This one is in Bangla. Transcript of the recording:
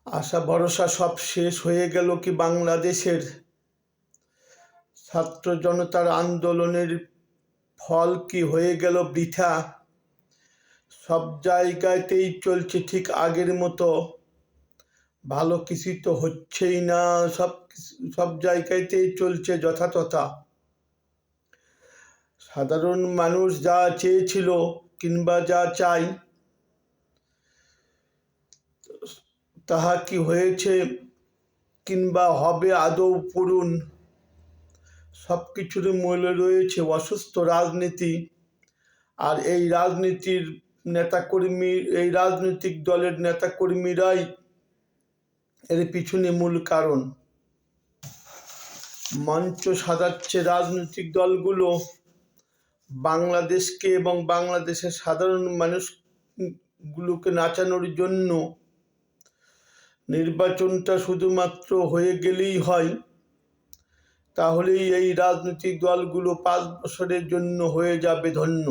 আশা ভরসা সব শেষ হয়ে গেল কি বাংলাদেশের? ছাত্র জনতার আন্দোলনের ফল কি হয়ে গেল বৃথা? সব জায়গাতেই চলছে ঠিক আগের মতো, ভালো কিছু তো হচ্ছেই না। সব জায়গাতেই চলছে যথাতথা। সাধারণ মানুষ যা চেয়েছিল কিংবা যা চাই তাহা কি হয়েছে কিংবা হবে আদৌ পূরণ? সবকিছুর মূলে রয়েছে অসুস্থ রাজনীতি, আর এই রাজনৈতিক দলের নেতাকর্মীরাই এর পিছনে মূল কারণ। মঞ্চ সাজাচ্ছে রাজনৈতিক দলগুলো বাংলাদেশকে এবং বাংলাদেশের সাধারণ মানুষগুলোকে নাচানোর জন্য। নির্বাচনটা শুধুমাত্র হয়ে গেলেই হয়, তাহলেই এই রাজনৈতিক দলগুলো 5 বছরের জন্য হয়ে যাবে ধন্য।